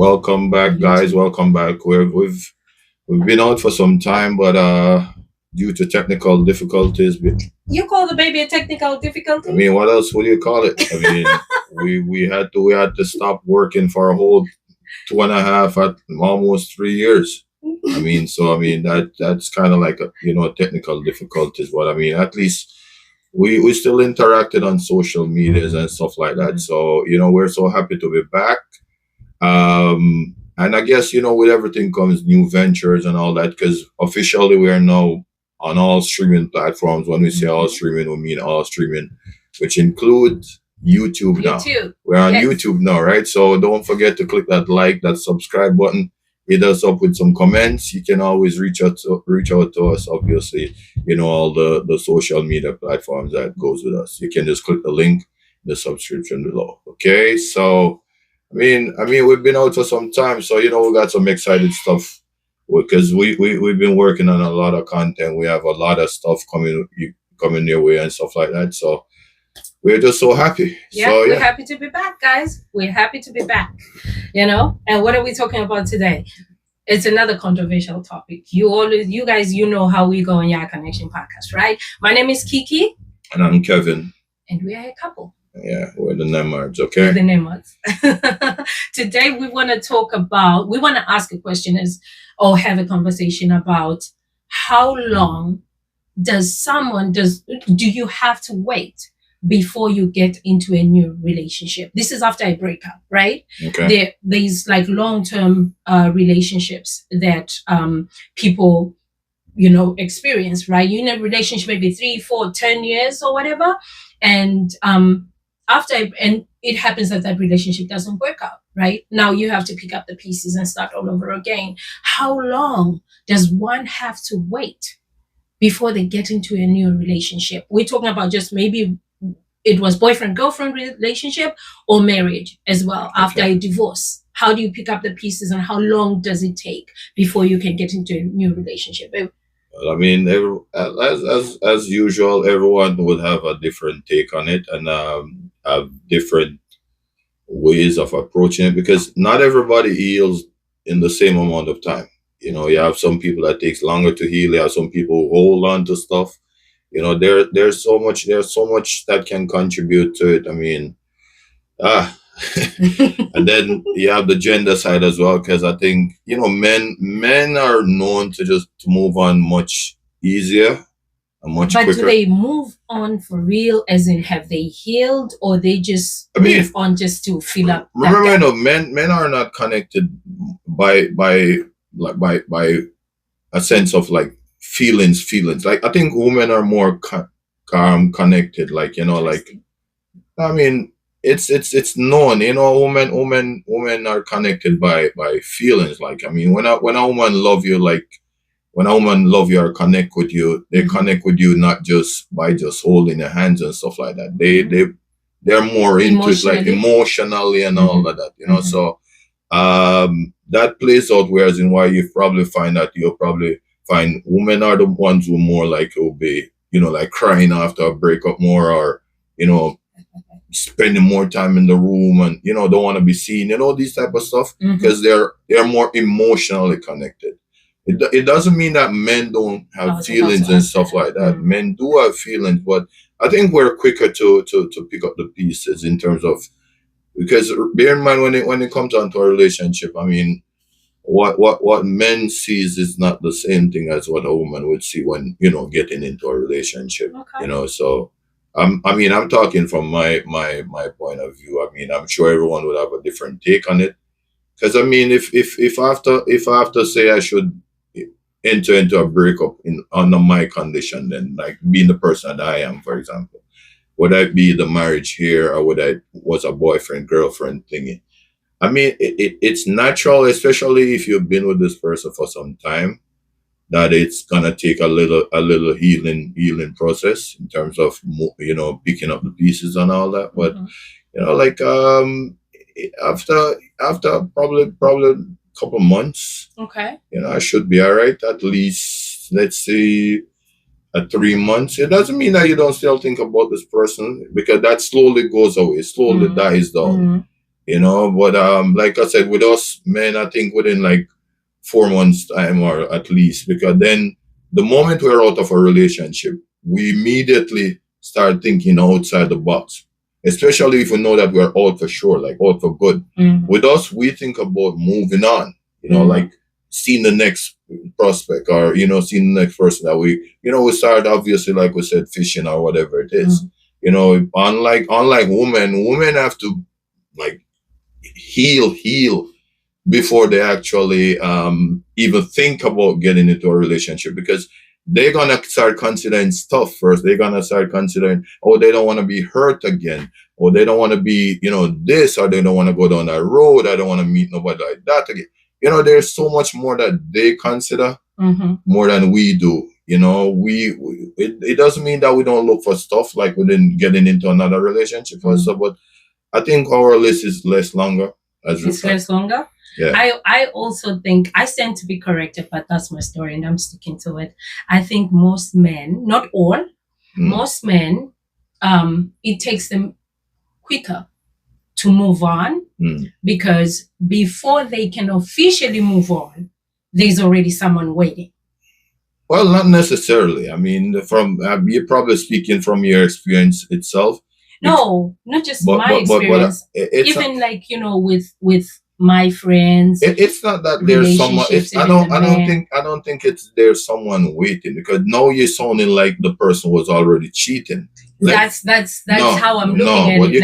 Welcome back, guys. Welcome back. We've been out for some time, but due to technical difficulties, You call the baby a technical I difficulty? mean, what else would you call it? I mean, we had to stop working for a whole 2.5 at almost 3 years. I mean, that's kind of like technical difficulties. But I mean, at least we still interacted on social medias and stuff like that. So we're so happy to be back. And I guess, with everything comes new ventures and all that, because officially we are now on all streaming platforms. When we say all streaming, we mean all streaming, which includes YouTube now. YouTube. We're on Yes. YouTube now, right? So don't forget to click that like, that subscribe button. Hit us up with some comments. You can always reach out to us, obviously, all the social media platforms that goes with us. You can just click the link in the subscription below. Okay, so I mean, we've been out for some time, so we got some excited stuff because we've been working on a lot of content. We have a lot of stuff coming your way and stuff like that. So we're just so happy. Yeah, So we're happy to be back, guys. We're happy to be back. And what are we talking about today? It's another controversial topic. You guys, know how we go on Your Connection podcast, right? My name is Kiki, and I'm Kevin. and we are a couple. Yeah, we're the Nemards, We're okay? the Nemots. Today, we want to ask a question or have a conversation about how long do you have to wait before you get into a new relationship? This is after a breakup, right? Okay. There's like long-term relationships that people experience, right? You're in a relationship maybe 3, 4, 10 years or whatever, and and it happens that relationship doesn't work out, right? Now you have to pick up the pieces and start all over again. How long does one have to wait before they get into a new relationship? We're talking about just maybe it was boyfriend-girlfriend relationship or marriage as well after a divorce. How do you pick up the pieces and how long does it take before you can get into a new relationship? Well, I mean, as usual, everyone would have a different take on it and have different ways of approaching it because not everybody heals in the same amount of time. You have some people that takes longer to heal. You have some people who hold on to stuff. There's so much that can contribute to it. I mean, ah, and then you have the gender side as well, because I think men are known to move on much easier and much But do quicker. they move on for real, as in have they healed, or they just I mean, move on just to fill up that Remember, gap? men are not connected by a sense of like feelings. Like I think women are more connected. Like Interesting. I mean, it's known. Women are connected by feelings. Like I mean, when a woman love you, like when a woman love you or connect with you, they connect with you not just by just holding their hands and stuff like that. They're more into it, like emotionally and all of that. So that plays out. Whereas in why you probably find that you'll probably find women are the ones who more like will be, like crying after a breakup more, or spending more time in the room and don't want to be seen, these type of stuff, because they're more emotionally connected. It doesn't mean that men don't have feelings and stuff like that. Men do have feelings, but I think we're quicker to pick up the pieces in terms of, because bear in mind when it comes down to a relationship, I mean, what men sees is not the same thing as what a woman would see when getting into a relationship. Okay. So I'm talking from my point of view. I mean, I'm sure everyone would have a different take on it. Because I mean, if I have to say I should enter into a breakup under my condition, then like being the person that I am, for example, would I be the marriage here, or would I was a boyfriend girlfriend thingy? I mean, it's natural, especially if you've been with this person for some time, that it's gonna take a little healing process in terms of picking up the pieces and all that. But like after probably a couple months, Okay. I should be all right. At least let's say at 3 months. It doesn't mean that you don't still think about this person, because that slowly goes away, slowly dies down. But like I said, with us men, I think within like 4 months time or at least, because then the moment we're out of a relationship, we immediately start thinking outside the box, especially if we know that we're out for sure, like out for good. With us, we think about moving on, like seeing the next prospect, or seeing the next person that we start, obviously, like we said, fishing or whatever it is. Unlike women have to like heal before they actually even think about getting into a relationship, because they're gonna start considering stuff first. They're gonna start considering, oh, they don't want to be hurt again, or they don't want to be, this, or they don't want to go down that road. I don't want to meet nobody like that again. There's so much more that they consider more than we do. It doesn't mean that we don't look for stuff like within getting into another relationship or stuff, but I think our list is less longer. It's less longer. Yeah. I also think, I stand to be corrected, but that's my story and I'm sticking to it. I think most men, not all, most men, it takes them quicker to move on, because before they can officially move on, there's already someone waiting. Well, not necessarily. I mean, from you're probably speaking from your experience itself. No, not just my experience. Even like, with my friends. It's not that there's someone. I don't think it's there's someone waiting, because now you're sounding like the person was already cheating. Like, that's how I'm looking at it. You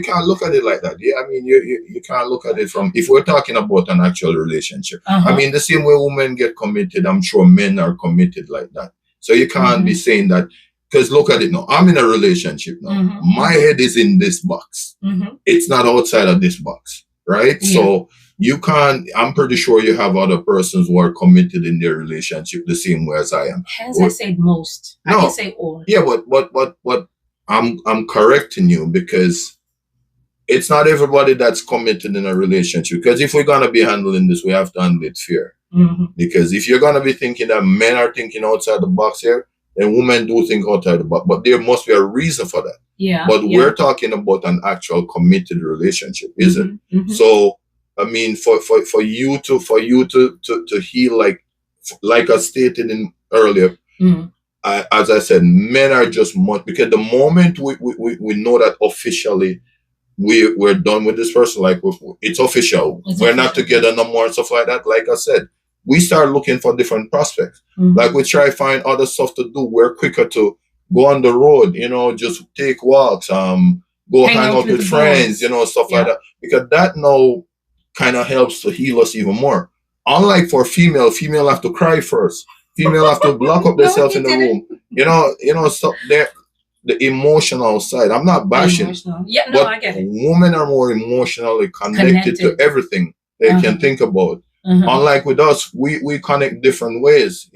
can't look at it like that. Yeah, I mean, you can't look at it from, if we're talking about an actual relationship. I mean, the same way women get committed, I'm sure men are committed like that. So you can't be saying that, because look at it now. I'm in a relationship now. My head is in this box. It's not outside of this box, right? Yeah. So you can't. I'm pretty sure you have other persons who are committed in their relationship the same way as I am. Hence, I said most. I didn't say all. Yeah, but I'm correcting you, because it's not everybody that's committed in a relationship. Because if we're gonna be handling this, we have to handle it fair. Because if you're gonna be thinking that men are thinking outside the box here, and women do think outside the box, but there must be a reason for that. Yeah. But we're talking about an actual committed relationship, isn't it? So I mean, for you to heal, like I stated in earlier, as I said, men are just much, because the moment we know that officially we're done with this person, like it's official, we're not together no more and stuff like that. Like I said, we start looking for different prospects. Like we try to find other stuff to do. We're quicker to go on the road, just take walks, go hang out with friends, stuff like that. Because that now kind of helps to heal us even more. Unlike for female have to cry first. Female have to lock up themselves in the room. Stuff there. The emotional side. I'm not bashing. But I get it. Women are more emotionally connected to everything they can think about. Unlike with us, we connect different ways,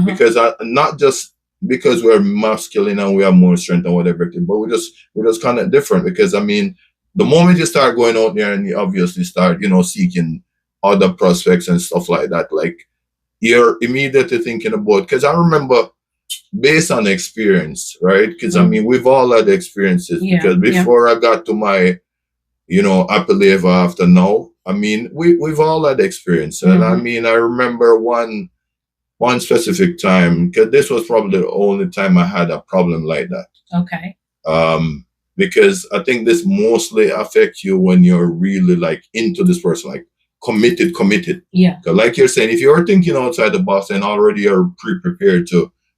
because not just because we're masculine and we have more strength and whatever, but we just connect different. Because I mean, the moment you start going out there and you obviously start, seeking other prospects and stuff like that, like you're immediately thinking about, because I remember, based on experience, right? Because I mean, we've all had experiences. Because before I got to my, happily ever after now, I mean, we've all had experience. And I mean, I remember one specific time, because this was probably the only time I had a problem like that. Okay. Because I think this mostly affects you when you're really like into this person, like committed. Yeah. Like you're saying, if you're thinking outside the box and already you're pre-prepared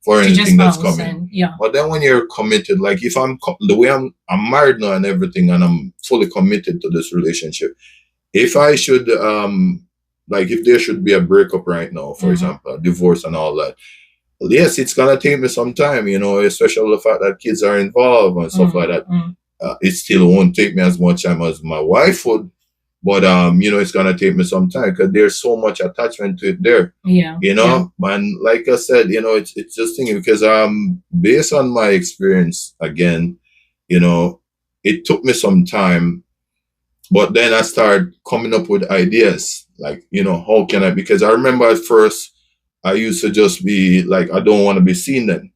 for anything that's coming. But then when you're committed, like if I'm the way I'm married now and everything, and I'm fully committed to this relationship, if I should like if there should be a breakup right now, for example, a divorce and all that, yes, it's gonna take me some time, especially the fact that kids are involved and stuff like that. It still won't take me as much time as my wife would, but it's gonna take me some time, because there's so much attachment to it there. And like I said, it's just thinking, because based on my experience again, it took me some time, but then I started coming up with ideas, like, how can I, because I remember at first I used to just be like, I don't want to be seen then.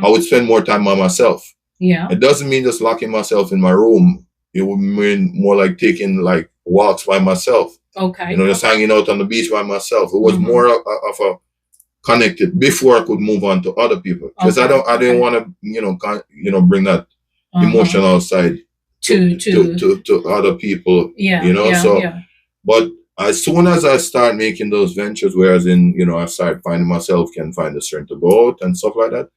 I would spend more time by myself. Yeah. It doesn't mean just locking myself in my room it would mean more like taking like walks by myself. Okay. Just hanging out on the beach by myself. It was more of a connected before I could move on to other people, because I didn't want to bring that emotional side to other people. But as soon as I start making those ventures, whereas I start finding myself, can find the strength to go out and stuff like that,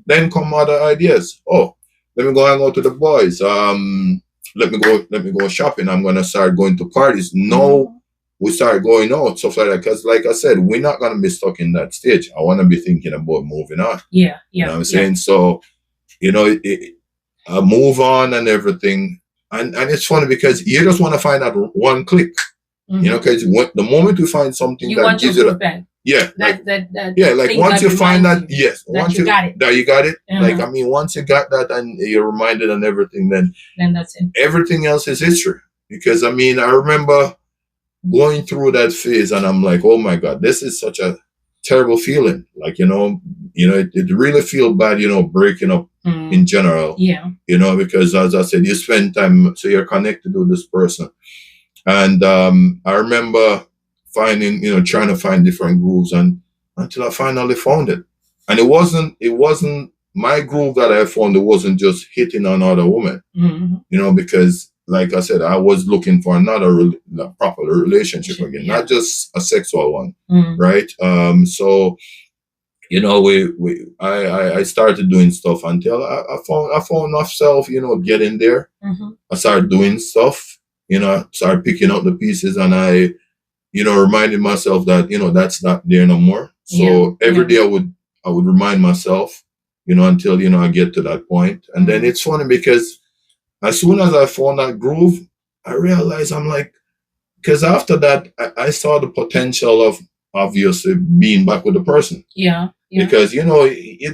then come other ideas. Oh, let me go hang out with the boys. Let me go shopping. I'm gonna start going to parties. No, we start going out, stuff like that. Because, like I said, we're not gonna be stuck in that stage. I want to be thinking about moving on. You know what I'm saying? So, I move on and everything, and it's funny because you just want to find that one click. Because the moment you find something that gives you that, like once you find that, once you got it, like once you got that and you're reminded and everything, then that's it. Everything else is history. Because I remember going through that phase, and I'm like, oh my God, this is such a terrible feeling. Like it really feels bad, breaking up in general. Because as I said, you spend time, so you're connected with this person. And I remember trying to find different grooves, and until I finally found it. And it wasn't my groove that I found. It wasn't just hitting another woman, because like I said, I was looking for another proper relationship again, not just a sexual one, right? So I started doing stuff until I found myself, getting there. I started doing stuff. Started picking up the pieces, and I, reminded myself that, that's not there no more. So every day I would remind myself, until, I get to that point. And then it's funny because as soon as I found that groove, I realized I'm like, because after that, I saw the potential of obviously being back with the person. Because you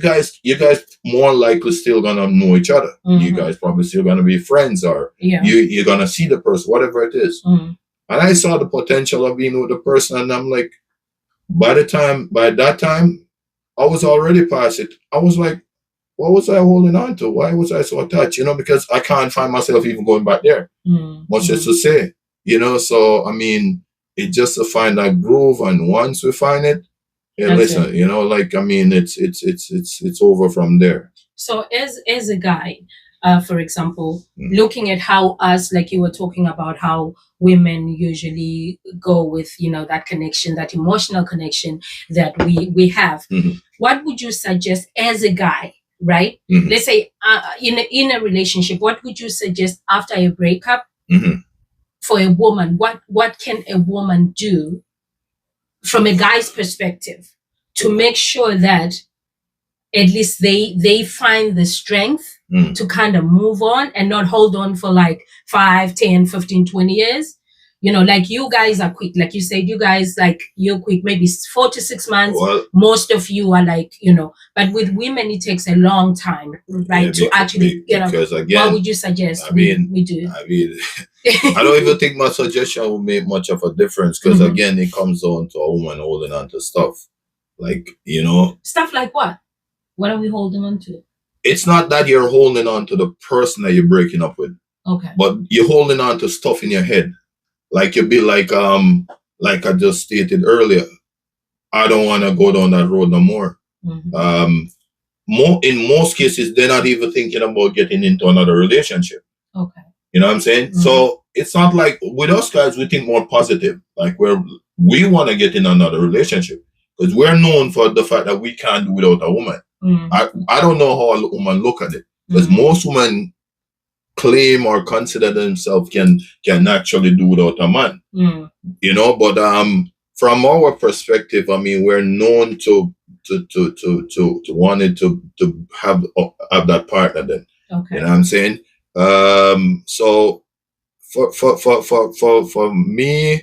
guys more likely still gonna know each other. You guys probably still gonna be friends, or you're gonna see the person, whatever it is. And I saw the potential of being with the person, and I'm like, by that time, I was already past it. I was like, what was I holding on to? Why was I so attached? Because I can't find myself even going back there. Much as to say, So it's just to find that groove, and once we find it, listen, it's over from there. So as a guy, for example, looking at how us, like you were talking about, how women usually go with, that connection, that emotional connection that we have. What would you suggest as a guy, right? Let's say in a relationship, what would you suggest after a breakup for a woman? What can a woman do from a guy's perspective to make sure that at least they find the strength to kind of move on and not hold on for like 5, 10, 15, 20 years? Like you guys are quick. Like you said, you guys, like, you're quick, maybe 4 to 6 months. Well, most of you are like, but with women, it takes a long time, right? To actually, because again, what would you suggest we do? I don't even think my suggestion will make much of a difference, because again, it comes down to a woman holding on to stuff. Like, Stuff like what? What are we holding on to? It's not that you're holding on to the person that you're breaking up with. Okay. But you're holding on to stuff in your head. Like you'll be like I just stated earlier, I don't want to go down that road no more. In most cases, they're not even thinking about getting into another relationship. Okay. You know what I'm saying? So it's not like, with us guys, we think more positive. Like we want to get in another relationship, because we're known for the fact that we can't do without a woman. I don't know how a woman look at it, because most women claim or consider themselves can actually do without a man. But from our perspective, we're known to wanted to have that partner then. Okay. You know what I'm saying? So for me,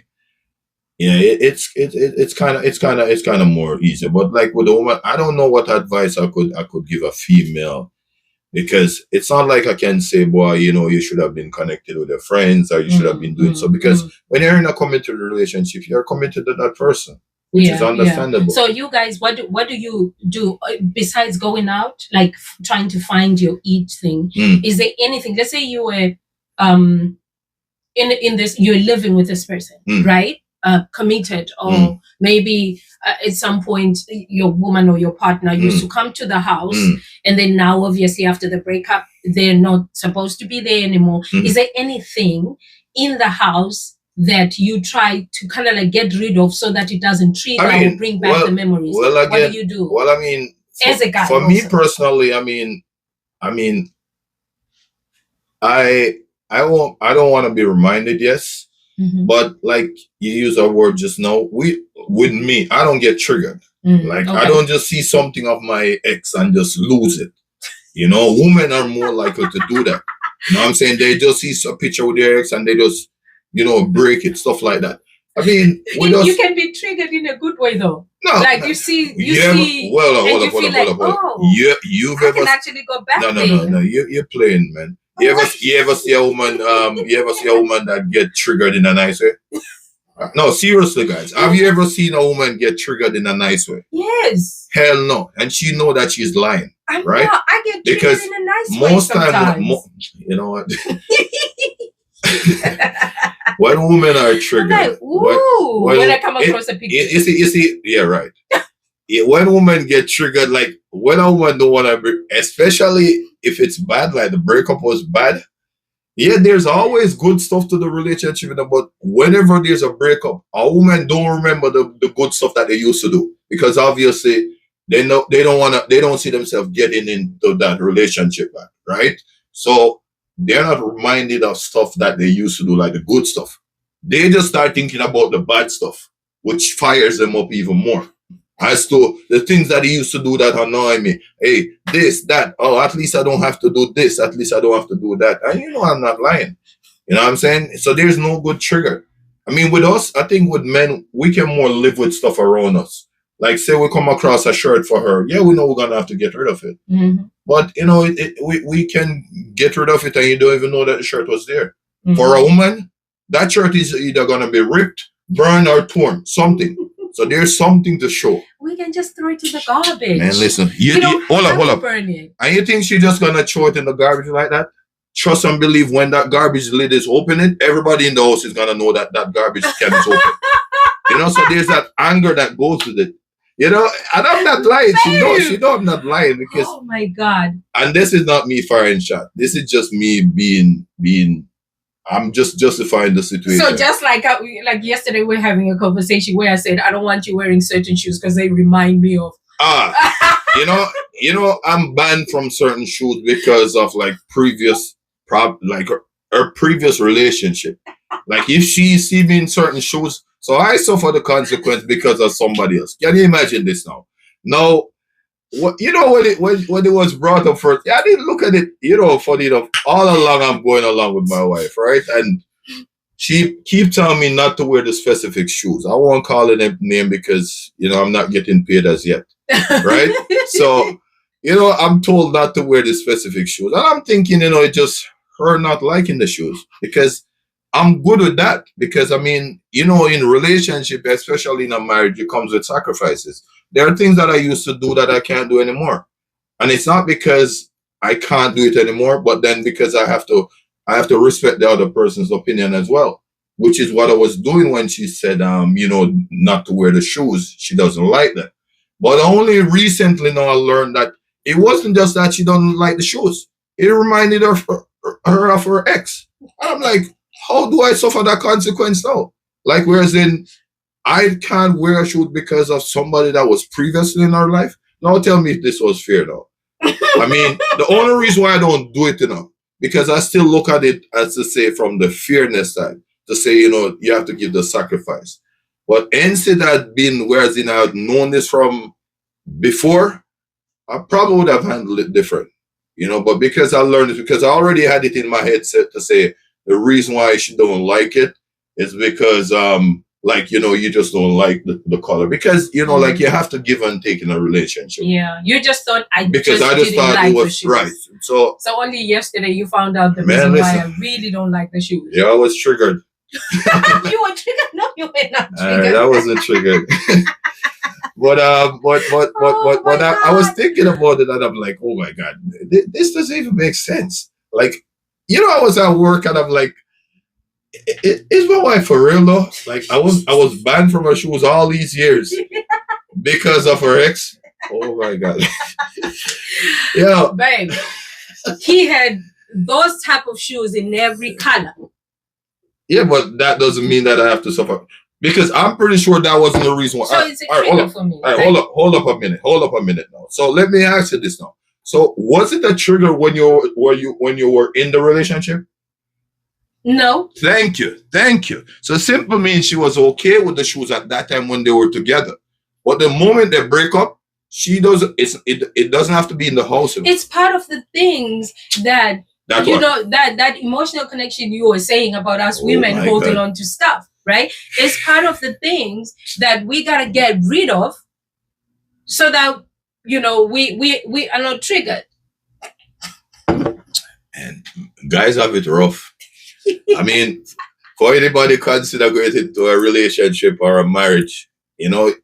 it's kind of more easy. But like with a woman, I don't know what advice I could give a female, because it's not like I can say, boy, you should have been connected with your friends, or you should have been doing so, because when you're in a committed relationship, you're committed to that person, which is understandable. So you guys, what do you do besides going out, like trying to find your each thing? Is there anything? Let's say you were um in this, you're living with this person, right? Committed, or maybe at some point your woman or your partner used to come to the house, and then now obviously after the breakup they're not supposed to be there anymore. Is there anything in the house that you try to kind of like get rid of so that it doesn't trigger or bring back the memories? Well, again, what do you do? Well, I mean, as a guy, for me personally, I mean, I don't want to be reminded, yes. But like you use a word just now, with me, I don't get triggered. Like I don't just see something of my ex and just lose it. You know, women are more likely to do that. You know what I'm saying? They just see a picture with their ex and they just, you know, break it, stuff like that. I mean, you can be triggered in a good way though. No, like you see, well, hold up. You can actually go back. No. You're playing, man. You ever see a woman? You ever see a woman that get triggered in a nice way? No, seriously, guys. Have you ever seen a woman get triggered in a nice way? Yes. Hell no, and she know that she's lying. Right? Not. I get triggered because in a nice way most times, you know what? When women are triggered, like, when I come across a picture, you see, yeah, right. When women get triggered, like when a woman don't want to, especially if it's bad, like the breakup was bad. Yeah, there's always good stuff to the relationship, but whenever there's a breakup, a woman don't remember the good stuff that they used to do because obviously they don't see themselves getting into that relationship back, right? So they're not reminded of stuff that they used to do, like the good stuff. They just start thinking about the bad stuff, which fires them up even more. As to the things that he used to do that annoy me. Hey, this, that. Oh, at least I don't have to do this. At least I don't have to do that. And you know I'm not lying. You know what I'm saying? So there's no good trigger. I mean, with us, I think with men, we can more live with stuff around us. Like, say we come across a shirt for her. Yeah, we know we're going to have to get rid of it. But, you know, we can get rid of it and you don't even know that the shirt was there. For a woman, that shirt is either going to be ripped, burned, or torn. Something. So there's something to show. We can just throw it in the garbage. Man, listen. Hold up. Burn it. And you think she's just going to throw it in the garbage like that? Trust and believe when that garbage lid is open, everybody in the house is going to know that that garbage can is open. You know, so there's that anger that goes with it. You know, and I'm not lying. She know I'm not lying because. Oh my God. And this is not me firing shot. This is just me being. I'm just justifying the situation. So just like yesterday, we're having a conversation where I said I don't want you wearing certain shoes because they remind me of. You know, I'm banned from certain shoes because of like previous her previous relationship. Like if she see me in certain shoes, so I suffer the consequence because of somebody else. Can you imagine this now? Now, when it was brought up first, I didn't look at it, funny enough. All along I'm going along with my wife, right? And she keep telling me not to wear the specific shoes. I won't call it a name because, I'm not getting paid as yet, right? So, I'm told not to wear the specific shoes. And I'm thinking, it's just her not liking the shoes because I'm good with that. Because, in relationship, especially in a marriage, it comes with sacrifices. There are things that I used to do that I can't do anymore. And it's not because I can't do it anymore, but then because I have to respect the other person's opinion as well, which is what I was doing when she said, not to wear the shoes. She doesn't like them. But only recently now I learned that it wasn't just that she doesn't like the shoes. It reminded her of her ex. And I'm like, how do I suffer that consequence now? Like, whereas I can't wear a shoe because of somebody that was previously in our life. Now tell me if this was fair though. The only reason why I don't do it, because I still look at it as to say from the fairness side, to say, you have to give the sacrifice. But instead of being, whereas I had known this from before, I probably would have handled it different. But because I learned it, because I already had it in my head set to say the reason why she don't like it is because you just don't like the color because like you have to give and take in a relationship. Yeah, you just thought I just didn't thought like it was the right. shoes. So only yesterday you found out the reason why I really don't like the shoes. Yeah, I was triggered. You were triggered? No, you were not triggered. I wasn't triggered. But I was thinking about it and I'm like, oh my God, this doesn't even make sense. Like, I was at work and I'm like, is my wife for real though? Like I was banned from her shoes all these years because of her ex. Oh my god. Yeah. Babe, he had those type of shoes in every color. Yeah, but that doesn't mean that I have to suffer. Because I'm pretty sure that wasn't the reason why. So it's a trigger for me. All right, hold up a minute now. So let me ask you this now. So was it a trigger when you were in the relationship? No. Thank you. So simple means she was okay with the shoes at that time when they were together. But the moment they break up, she doesn't. It doesn't have to be in the house. It's part of the things that that emotional connection you were saying about us women holding on to stuff, right? It's part of the things that we gotta get rid of, so that we are not triggered. And guys have it rough. I mean, for anybody consider going into a relationship or a marriage,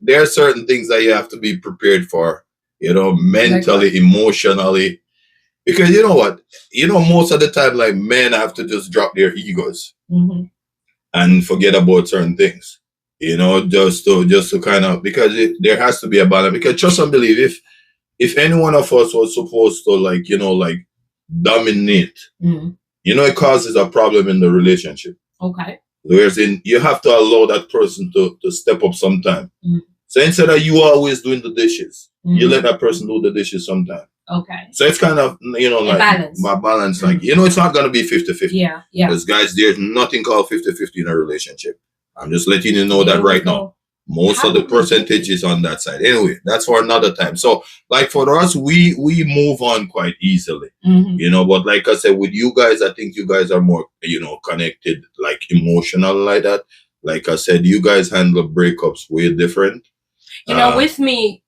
there are certain things that you have to be prepared for, mentally, emotionally. Because you know what? Most of the time, like, men have to just drop their egos and forget about certain things. Just to kind of, because there has to be a balance. Because trust and believe, if any one of us was supposed to like dominate, it causes a problem in the relationship. Okay. Whereas you have to allow that person to step up sometime. So instead of you always doing the dishes, you let that person do the dishes sometime. Okay. So it's kind of, like balance. My balance, like, it's not going to be 50-50. Yeah. Because guys, there's nothing called 50-50 in a relationship. I'm just letting you know that right now. Most of the percentage is on that side. Anyway, that's for another time. So, like, for us, we move on quite easily, but like I said, with you guys, I think you guys are more, connected, like emotional like that. Like I said, you guys handle breakups way different. With me,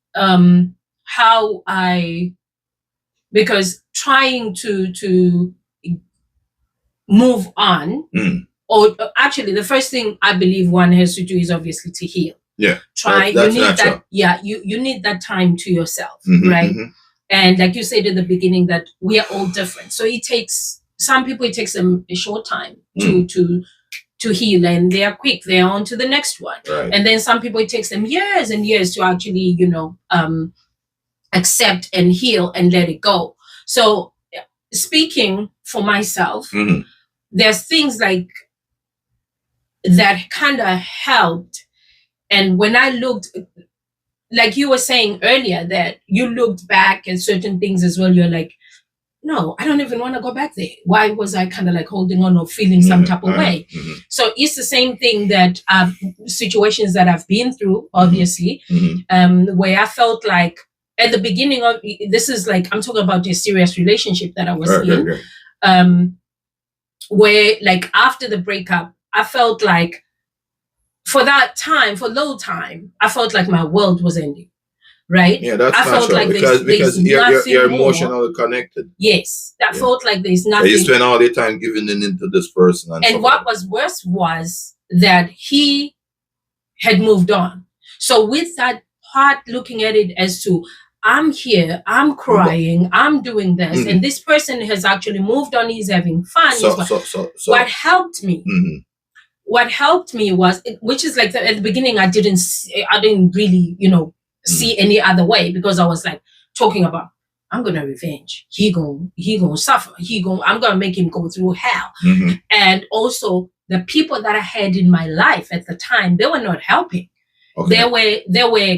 because trying to move on, or actually the first thing I believe one has to do is obviously to heal. Yeah. You need natural. That. Yeah, you need that time to yourself, right? And like you said at the beginning, that we are all different. So some people it takes them a short time to heal, and they are quick. They are on to the next one. Right. And then some people it takes them years and years to actually, accept and heal and let it go. So speaking for myself, there's things like that kind of helped. And when I looked, like you were saying earlier, that you looked back at certain things as well, you're like, no, I don't even want to go back there. Why was I kind of like holding on or feeling some type of way? So it's the same thing that situations that I've been through, obviously, where I felt like at the beginning of this is like, I'm talking about a serious relationship that I was in, where like after the breakup, I felt like for little time, I felt like my world was ending. Right? Yeah, that's natural. Felt like because you're emotionally connected. Yes, that felt like there's nothing. So you spend all your time giving in into this person. And what was worse was that he had moved on. So with that part, looking at it as to, I'm here, I'm crying, I'm doing this, and this person has actually moved on, he's having fun. So what helped me? What helped me was, which is like at the beginning, I didn't really, see any other way, because I was like talking about, I'm gonna revenge. He gonna suffer. I'm gonna make him go through hell. And also the people that I had in my life at the time, they were not helping. Okay. They were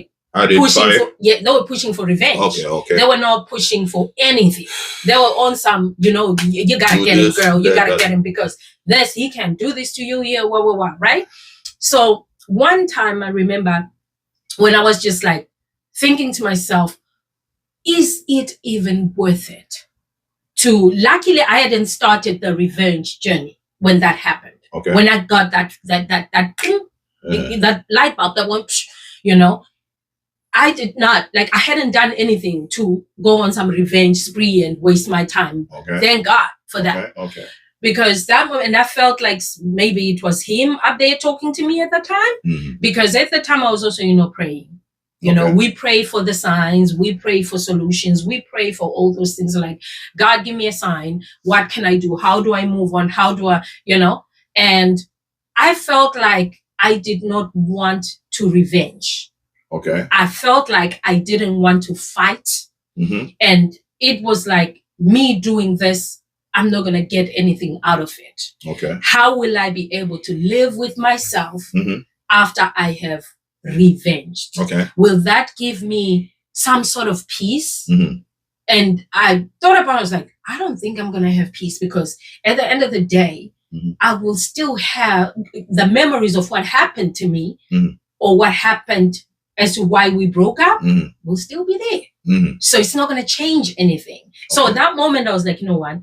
pushing for revenge. Okay. They were not pushing for anything. They were on some, you gotta get him, girl. You gotta get him, because he can do this to you here, right? So one time I remember when I was just like thinking to myself, is it even worth it? Luckily I hadn't started the revenge journey when that happened. Okay. When I got that light bulb that went, I did not, like, I hadn't done anything to go on some revenge spree and waste my time. Okay. Thank God for that. Okay. Because that moment, I felt like maybe it was him up there talking to me at the time. Because at the time I was also, praying. You know, we pray for the signs, we pray for solutions, we pray for all those things like, God, give me a sign. What can I do? How do I move on? How do I, And I felt like I did not want to revenge. Okay. I felt like I didn't want to fight. Mm-hmm. And it was like, me doing this, I'm not going to get anything out of it. Okay. How will I be able to live with myself mm-hmm. after I have revenged? Okay. Will that give me some sort of peace? Mm-hmm. And I thought about it, I was like, I don't think I'm going to have peace, because at the end of the day, mm-hmm. I will still have the memories of what happened to me, mm-hmm. or what happened as to why we broke up, mm-hmm. will still be there. Mm-hmm. So it's not going to change anything. Okay. So at that moment, I was like, you know what?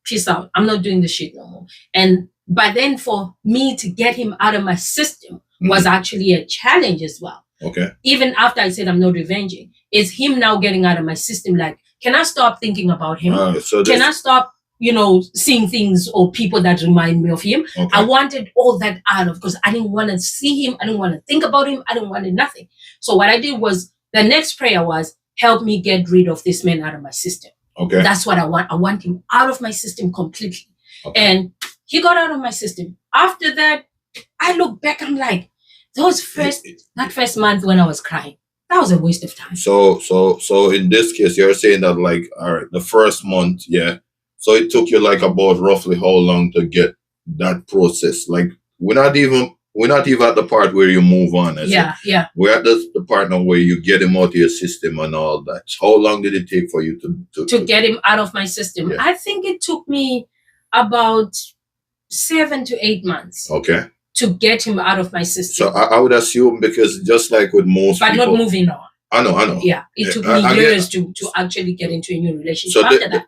Peace out. I'm not doing this shit no more. And by then, for me to get him out of my system mm-hmm. was actually a challenge as well. Okay. Even after I said I'm not revenging, it's him now getting out of my system. Like, can I stop thinking about him? Can I stop, seeing things or people that remind me of him? Okay. I wanted all that out of, because I didn't want to see him. I didn't want to think about him. I didn't want nothing. So what I did was, the next prayer was, help me get rid of this man out of my system. Okay. That's what I want. I want him out of my system completely. Okay. And he got out of my system. After that, I look back, I'm like, that first month when I was crying, that was a waste of time. So in this case, you're saying that, like, all right, the first month, yeah. So it took you like about roughly how long to get that process? Like, we're not even at the part where you move on. Yeah. We're at the part now where you get him out of your system and all that. How long did it take for you to get him out of my system? Yeah. I think it took me about 7 to 8 months. Okay. To get him out of my system. So I would assume, because just like with most people, but not moving on. I know. Yeah, it took me years to actually get into a new relationship. So after that,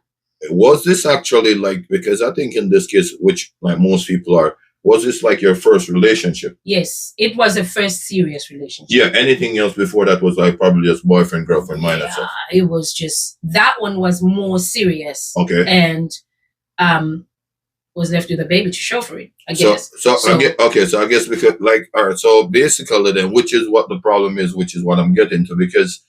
was this actually like, because I think in this case, which like most people are, was this like your first relationship? Yes, it was a first serious relationship. Yeah, anything else before that was like probably just boyfriend, girlfriend, minor stuff. It was just, that one was more serious. Okay. And was left with a baby to show for it, I guess. So I guess because, like, all right, so basically then, which is what the problem is, which is what I'm getting to, because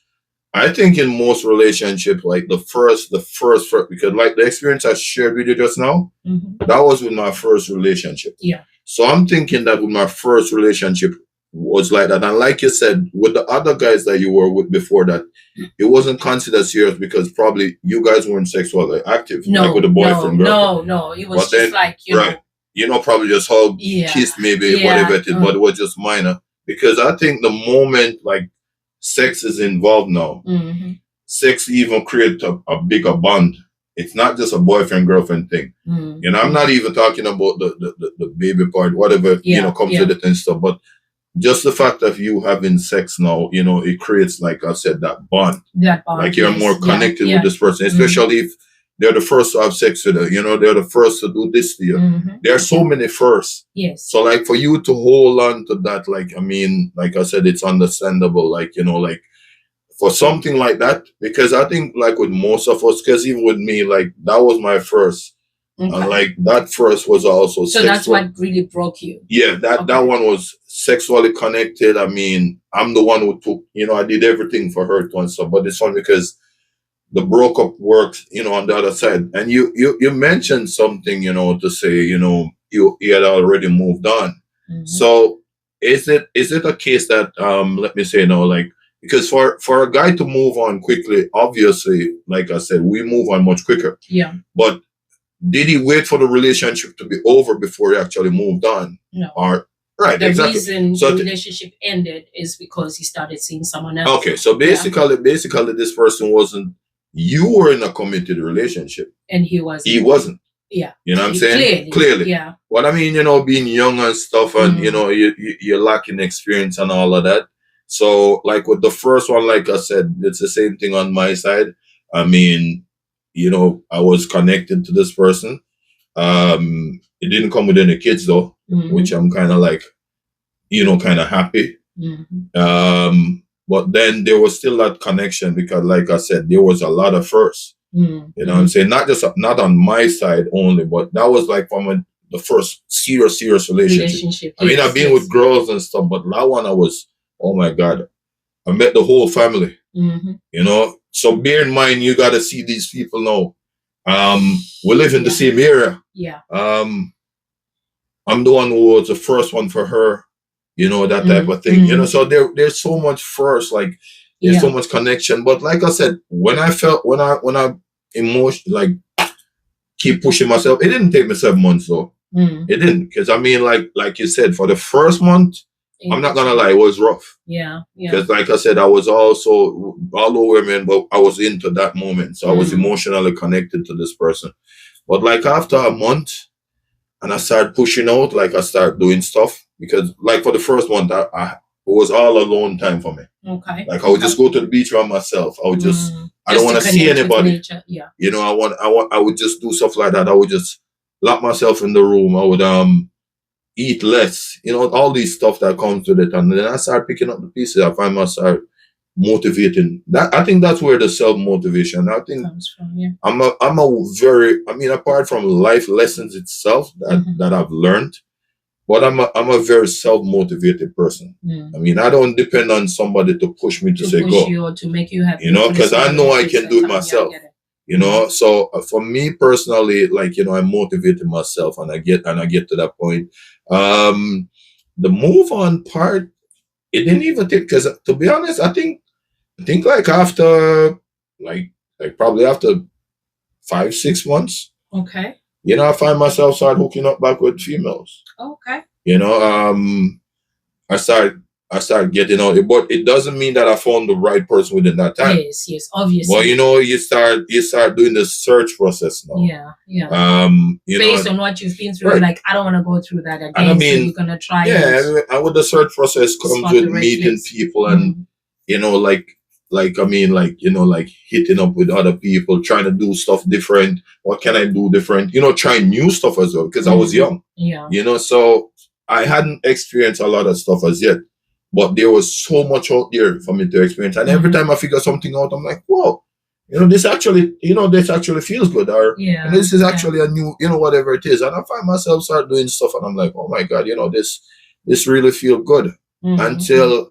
I think in most relationships, like the first, because like the experience I shared with you just now, mm-hmm. that was with my first relationship. Yeah. So I'm thinking that with my first relationship was like that. And like you said, with the other guys that you were with before that, it wasn't considered serious because probably you guys weren't sexually active. No, like with the boyfriend. No. It was just like, probably just hug, kiss, maybe, whatever it is, but it was just minor. Because I think the moment like sex is involved now, mm-hmm. sex even creates a bigger bond. It's not just a boyfriend girlfriend thing. Mm-hmm. I'm not even talking about the baby part, whatever comes with it and stuff. But just the fact of you having sex now, it creates, like I said, that bond. Like you're more connected with this person, especially if they're the first to have sex with you. They're the first to do this to you. Mm-hmm. There are so many firsts. Yes. So like for you to hold on to that, like, I mean, like I said, it's understandable. Like, like for something like that, because I think like with most of us, because even with me, like that was my first. Okay. And like that first was also so that's what really broke you. Yeah, that one was sexually connected. I mean, I'm the one who took, I did everything for her to and stuff. But it's funny because the breakup works, on the other side. And you mentioned something, to say, you had already moved on. Mm-hmm. So is it a case that let me say no, like, because for a guy to move on quickly, obviously, like I said, we move on much quicker. Yeah. But did he wait for the relationship to be over before he actually moved on? No. Or right, the exactly. reason the relationship ended is because he started seeing someone else. Okay, so basically, this person wasn't. You were in a committed relationship, and he wasn't. He wasn't. Yeah. You know what I'm saying? Clearly. Yeah. Well, I mean, being young and stuff, and you're lacking experience and all of that. So, like with the first one, like I said, it's the same thing on my side. I mean, I was connected to this person. It didn't come with any kids though, mm-hmm. which I'm kind of like, kind of happy. Mm-hmm. But then there was still that connection because, like I said, there was a lot of firsts. Mm-hmm. You know what I'm saying? Not on my side only, but that was like from the first serious relationship. I mean, I've been with girls and stuff, but that one I was, oh my God. I met the whole family. Mm-hmm. You know, so bear in mind, you got to see these people now. We live in the same area. Yeah. I'm the one who was the first one for her. You know, that type of thing. You know, so there's so much first, like there's so much connection. But like I said, when I emotion like keep pushing myself, it didn't take me 7 months though. It didn't, because I mean, like you said, for the first month, I'm not gonna lie, it was rough. Yeah. Because like I said, I was also all over women, but I was into that moment, so I was emotionally connected to this person. But like after a month, and I started pushing out, like I started doing stuff, because like for the first month, it was all alone time for me. Okay. Like I would just go to the beach by myself. I would just I don't want to see anybody. Yeah. You know, I would just do stuff like that. I would just lock myself in the room. I would eat less. You know, all these stuff that comes with it. And then I start picking up the pieces. I find myself motivating. That I think that's where the self motivation. I think comes from. Yeah. I'm a very. I mean, apart from life lessons itself that I've learned, but I'm a very self motivated person. I mean, I don't depend on somebody to push me to say push go, you or to make you happy. you know, because I know I can do it myself. You know, so for me personally, like, you know, I motivated myself, and I get to that point. The move on part, it didn't even take, because to be honest, I think like after like probably after 5-6 months, okay, you know, I find myself start hooking up back with females. Okay. You know, I started getting out, but it doesn't mean that I found the right person within that time. Yes, obviously. But you know, you start doing the search process now. Yeah. You based know, on what you've been through, like I don't want to go through that again. And I mean, so you're gonna try. And with the search process comes with meeting people, and you know, like I mean, like, you know, like hitting up with other people, trying to do stuff different. What can I do different? You know, trying new stuff as well, because I was young. Yeah. You know, so I hadn't experienced a lot of stuff as yet, but there was so much out there for me to experience. And every time I figure something out, I'm like, whoa, you know, this actually feels good, or this is actually a new, you know, whatever it is. And I find myself start doing stuff, and I'm like, oh my God, you know, this really feel good. Until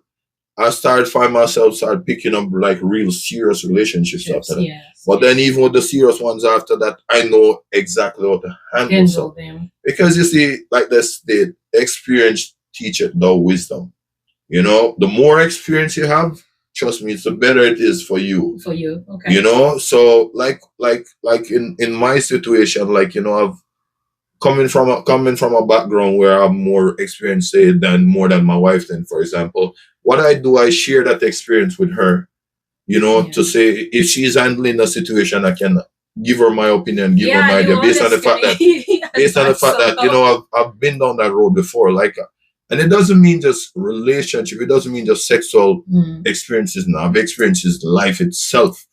I find myself picking up like real serious relationships after that. But then even with the serious ones after that, I know exactly how to handle them. Because you see, like this, the experience teacheth the wisdom. You know, the more experience you have, trust me, it's the better it is for you. Okay. You know, so like in my situation, like, you know, I've coming from a background where I'm more experienced, say, more than my wife. Then, for example, what I do, I share that experience with her. You know, to say if she's handling the situation, I can give her my opinion, give her my idea based on the fact that you know, I've been down that road before. Like, and it doesn't mean just relationship. It doesn't mean just sexual experiences. Now, I've experienced life itself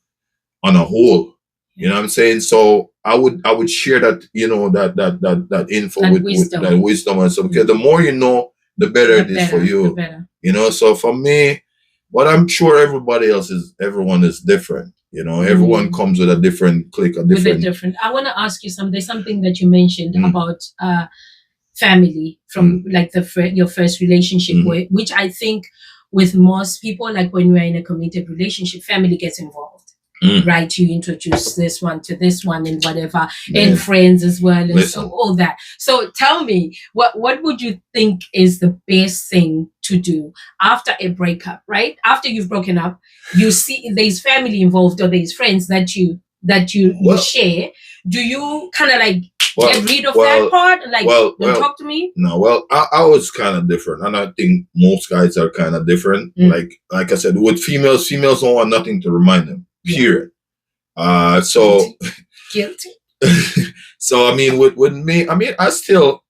on a whole. You know what I'm saying? So I would share that, you know, that info with that wisdom and stuff. Because the more you know, the better it is for you. You know, so for me, but I'm sure everyone is different. You know, everyone comes with a different clique, a different. I want to ask you something. There's something that you mentioned about family from like your first relationship, which I think with most people, like when we're in a committed relationship, family gets involved. Right, you introduce this one to this one and whatever, and friends as well, and so all that. So tell me, what would you think is the best thing to do after a breakup? Right, after you've broken up, you see there's family involved or there's friends that you share. Do you kind of like get rid of that part? Like, don't talk to me? No, well, I was kind of different, and I think most guys are kind of different. Like I said, with females don't want nothing to remind them. Period. So guilty. So I mean, with me, I mean, I still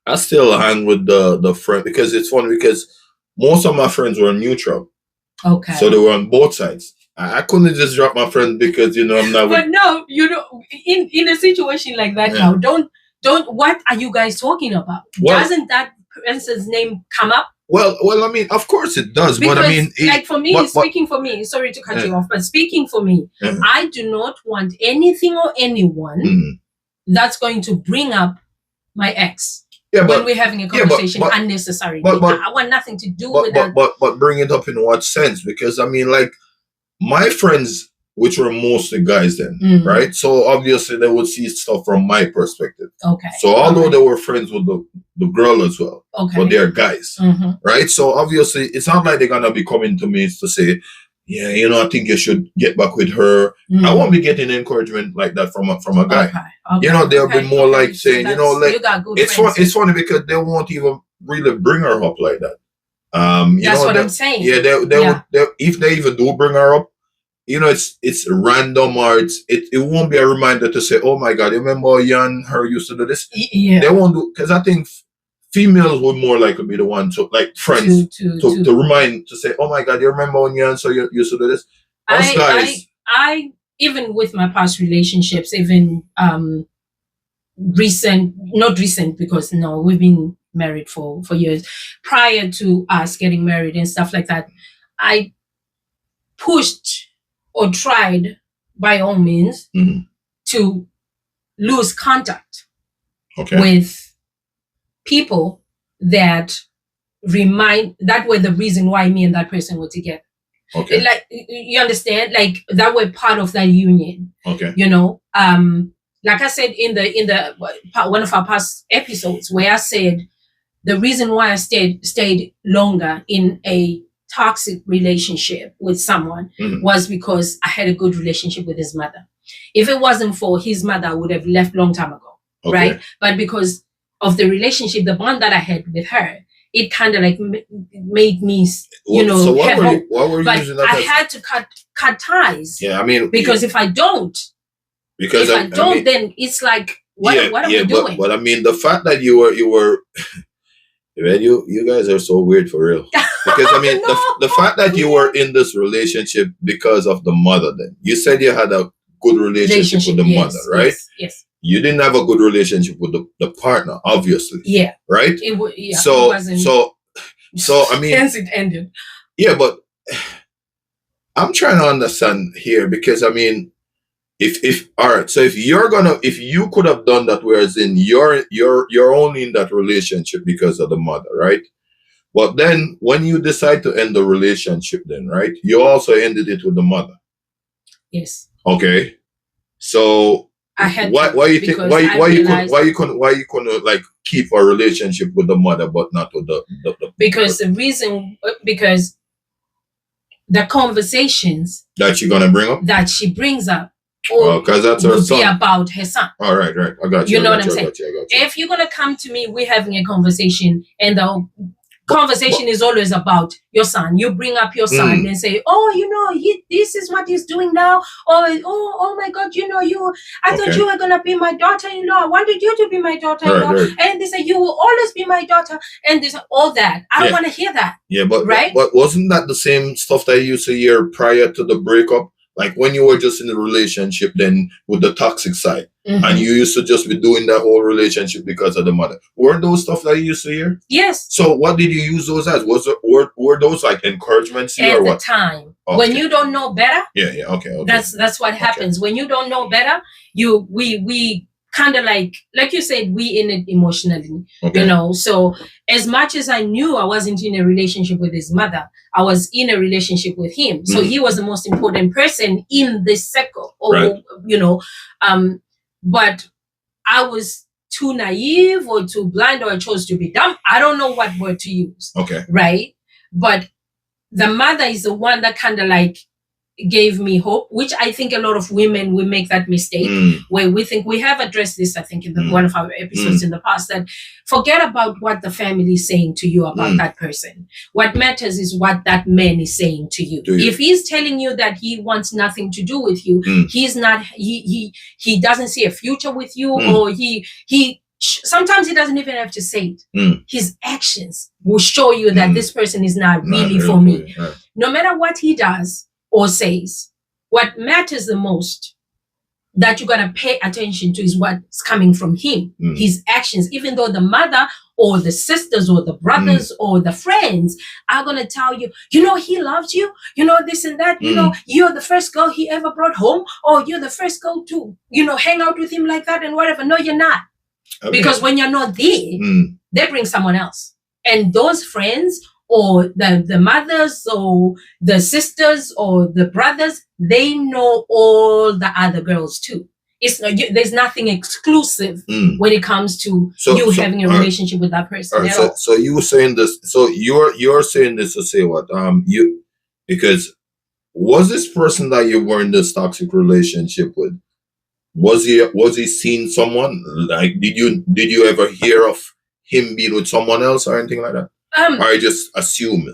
hang with the friend, because it's funny, because most of my friends were neutral. Okay. So they were on both sides. I couldn't just drop my friend because, you know, I'm not. But no, you know, in a situation like that now, don't. What are you guys talking about? Doesn't that person's name come up? Well, I mean, of course it does, because, but I mean, like for me, speaking for me, sorry to cut you off, but speaking for me, I do not want anything or anyone that's going to bring up my ex. Yeah, when but we're having a yeah, conversation unnecessarily. but I want nothing to do but with but that. but bring it up in what sense? Because I mean, like my friends, which were mostly guys then, right? So obviously they would see stuff from my perspective. Okay. So although they were friends with the girl as well, but they're guys, right? So obviously it's not like they're gonna be coming to me to say, yeah, you know, I think you should get back with her. I won't be getting encouragement like that from a guy. Okay. You know, they'll be more like saying, you know, like you got good it's friends. it's funny because they won't even really bring her up like that. You That's know, what I'm saying. Yeah, they if they even do bring her up, you know, it's random or it won't be a reminder to say, oh my God, you remember you and her used to do this? Yeah. They won't do, because I think females would more likely be the one to, like friends, to remind, to say, oh my God, you remember when you and so you used to do this? Us guys. I even with my past relationships, even not recent, because no, we've been married for years. Prior to us getting married and stuff like that, I pushed or tried by all means to lose contact with people that were the reason why me and that person were together. Okay. Like, you understand? Like, that were part of that union. Okay. You know, like I said in the one of our past episodes, where I said the reason why I stayed longer in a toxic relationship with someone was because I had a good relationship with his mother. If it wasn't for his mother, I would have left long time ago, right? But because of the relationship, the bond that I had with her, it kind of like made me, you know, so what were you using that? I had to cut ties. Yeah, I mean, because if I don't, then it's like, what are we doing? But I mean, the fact that you were man, you guys are so weird for real. Because I mean, the fact that you were in this relationship because of the mother, then you said you had a good relationship with the mother, right? Yes. You didn't have a good relationship with the partner, obviously. Yeah. Right? So I mean, hence it ended. Yeah, but I'm trying to understand here, because I mean, if all right, so if you could have done that, whereas in you're only in that relationship because of the mother, right? But then when you decide to end the relationship, then right, you also ended it with the mother. Yes. Okay. So I had why you couldn't like keep a relationship with the mother but not with the because the conversations that you're gonna bring up, that she brings up, because that's her son, be about her son. All right, I got you. You know what I'm saying? If you're gonna come to me, we're having a conversation, and the conversation is always about your son. You bring up your son and say, "Oh, you know, this is what he's doing now." Oh my God, you know, I thought you were gonna be my daughter-in-law. I wanted you to be my daughter-in-law, and they say you will always be my daughter, and this all that. I don't want to hear that. Yeah, but wasn't that the same stuff that you used to hear prior to the breakup? Like when you were just in a relationship, then with the toxic side, and you used to just be doing that whole relationship because of the mother. Weren't those stuff that you used to hear? Yes. So what did you use those as? Were those like encouragements to you, or what? At the time, when you don't know better. Yeah. Okay. That's what happens when you don't know better. We kind of like you said, we in it emotionally, you know. So as much as I knew I wasn't in a relationship with his mother, I was in a relationship with him. So he was the most important person in this circle, you know. But I was too naive or too blind, or I chose to be dumb. I don't know what word to use. Okay. Right. But the mother is the one that kind of like gave me hope, which I think a lot of women will make that mistake, where we think, we have addressed this, I think, in one of our episodes in the past, that forget about what the family is saying to you about that person. What matters is what that man is saying to you. If he's telling you that he wants nothing to do with you, he's not, he doesn't see a future with you, or sometimes he doesn't even have to say it. His actions will show you that this person is not really for me. Right. No matter what he does or says, what matters the most that you're going to pay attention to is what's coming from him, his actions, even though the mother or the sisters or the brothers or the friends are going to tell you, you know, he loves you, you know, this and that, you know, you're the first girl he ever brought home, or you're the first girl to, you know, hang out with him like that and whatever. No, you're not. Because when you're not there, they bring someone else. And those friends or the mothers or the sisters or the brothers, they know all the other girls too. It's there's nothing exclusive when it comes to having a relationship with that person. So you were saying this. So you're saying this to say what? Because was this person that you were in this toxic relationship with? Was he seeing someone? Like, did you ever hear of him being with someone else or anything like that? Or I just assumed?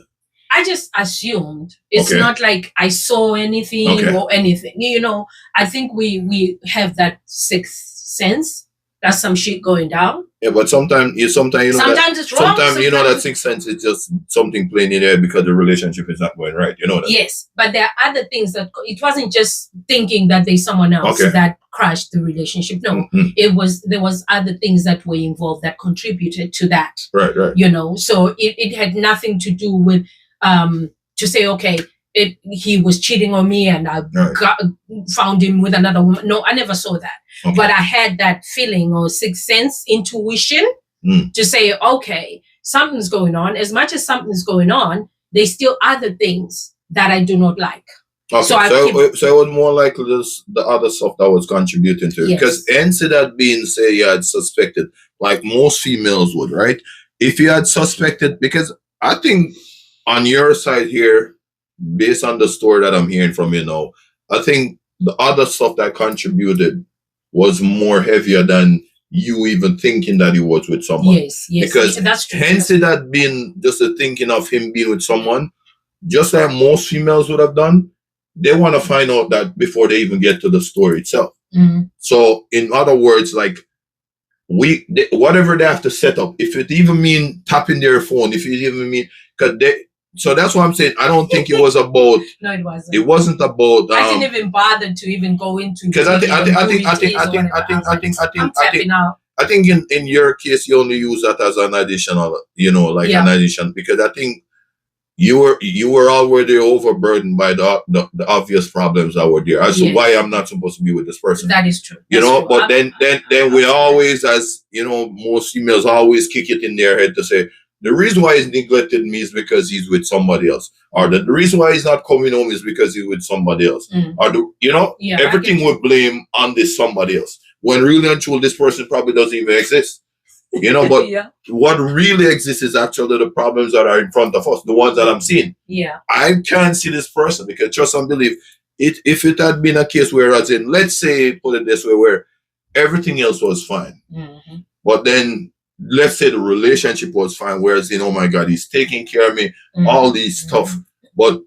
I just assumed. It's not like I saw anything or anything. You know, I think we have that sixth sense. That's some shit going down. Yeah, but sometimes you know sometimes it's wrong. Sometimes you know that sixth sense is just something playing in there because the relationship is not going right. You know that. Yes, but there are other things that it wasn't just thinking that there's someone else that crashed the relationship. No, there was other things that were involved that contributed to that. Right. You know, so it had nothing to do with to say, okay, he was cheating on me and I found him with another woman. No, I never saw that. But I had that feeling or sixth sense, intuition to say, okay, something's going on. As much as something's going on, there's still other things that I do not like. Okay. So it was more likely the other stuff that was contributing to it. Yes. Because instead of being, say, you had suspected, like most females would, right? If you had suspected, because I think on your side here, based on the story that I'm hearing from you now, I think the other stuff that contributed was more heavier than you even thinking that he was with someone. Yes. Because that's true. hence it had been just the thinking of him being with someone, just like most females would have done, they want to find out that before they even get to the story itself. So in other words, like whatever they have to set up, if it even mean tapping their phone, if it even mean, so that's what I'm saying. I don't think it was about. No, it wasn't. It wasn't about. I didn't even bother to even go into. Because I think in your case you only use that as an additional, an addition, because I think you were already overburdened by the obvious problems that were there as to why I'm not supposed to be with this person. That is true. But then we always, as most females always kick it in their head to say, the reason why he's neglected me is because he's with somebody else. Or the reason why he's not coming home is because he's with somebody else. Or everything would blame on this somebody else. When really and truly this person probably doesn't even exist. But what really exists is actually the problems that are in front of us, the ones that I'm seeing. Yeah. I can't see this person because trust and believe, if it had been a case where, as in, let's say, put it this way, where everything else was fine. But then let's say the relationship was fine, whereas oh my God, he's taking care of me, all these stuff. But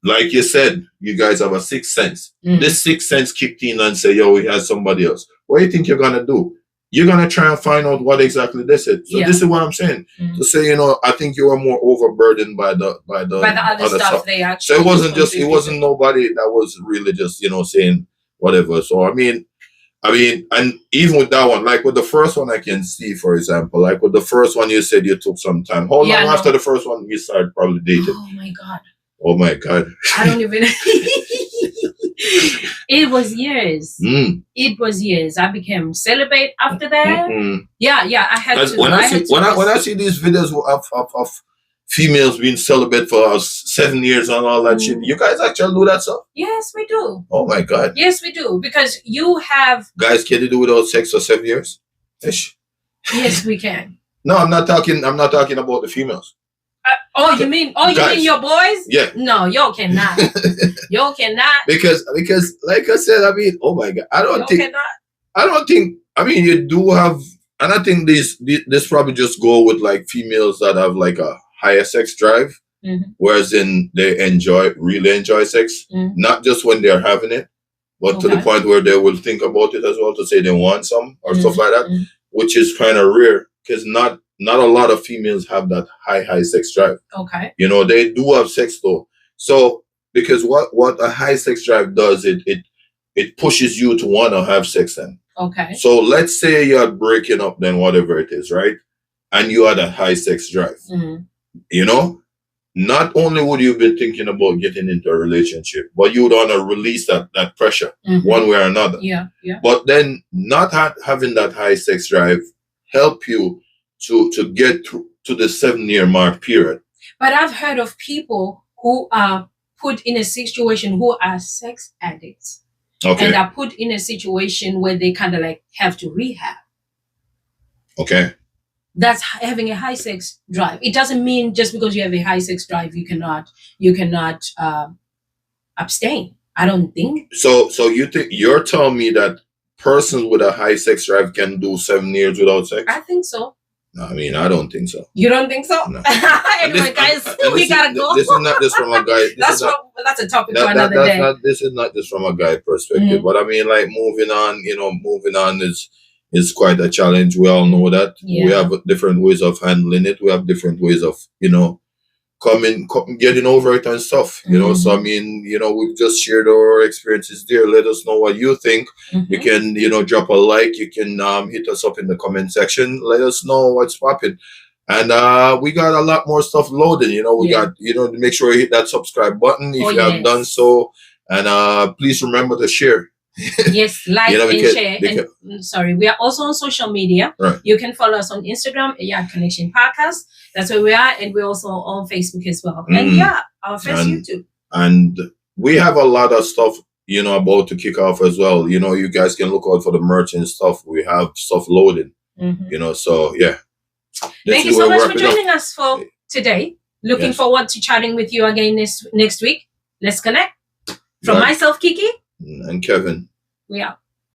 like you said, you guys have a sixth sense. This sixth sense kicked in and said, yo, he has somebody else. What do you think you're gonna do? You're gonna try and find out what exactly this is. So this is what I'm saying. To say, I think you were more overburdened by the other stuff. They actually. So it wasn't nobody that was really just saying whatever. So I mean, and even with that one, like with the first one, I can see, for example, like with the first one, you said you took some time. How long after the first one you started probably dating? Oh my God. I don't even. It was years. It was years. I became celibate after that. Yeah. I had to. When I see these videos of females being celibate for 7 years and all that shit, you guys actually do that stuff? Yes, we do. Oh my God. Yes, we do, because you have guys. Can you do without sex for 7 years? Ish. Yes, we can. No, I'm not talking about the females. You mean your boys? Yeah. No, y'all cannot. Y'all cannot. Because like I said, oh my God, I don't think. I mean, you do have, and I think this probably just go with like females that have like a higher sex drive, whereas they really enjoy sex, not just when they're having it, but to the point where they will think about it as well to say they want some or stuff like that, which is kind of rare because not a lot of females have that high sex drive. Okay. They do have sex though. So because what a high sex drive does, it pushes you to want to have sex then. Okay. So let's say you're breaking up then, whatever it is, right? And you had a high sex drive. Not only would you be thinking about getting into a relationship, but you would want to release that pressure one way or another. Yeah. But then not having that high sex drive help you to get to the 7 year mark period. But I've heard of people who are put in a situation, who are sex addicts, Okay. and are put in a situation where they kind of like have to rehab. Okay. That's having a high sex drive. It doesn't mean just because you have a high sex drive you cannot abstain. I don't think. So you think you're telling me that persons with a high sex drive can do 7 years without sex? I think so. No, I mean, I don't think so. You don't think so? No. Anyway, guys, we gotta go. This is not just from a guy. That's a topic for another day. This is not just from a guy perspective, but I mean, like moving on is quite a challenge. We all know that. Yeah. We have different ways of handling it. We have different ways of getting over it and stuff. So I mean, we've just shared our experiences there. Let us know what you think. You can drop a like. You can hit us up in the comment section. Let us know what's popping. And we got a lot more stuff loaded. We got make sure you hit that subscribe button if you haven't done so. And please remember to share. Yes, like and share. And sorry, we are also on social media. Right. You can follow us on Instagram, Yard Connection Podcast. That's where we are, and we're also on Facebook as well. And our first YouTube. And we have a lot of stuff, about to kick off as well. You guys can look out for the merch and stuff. We have stuff loaded. So yeah. Thank you so much for joining us for today. Looking forward to chatting with you again next week. Let's connect. From myself, Kiki. And Kevin. We out.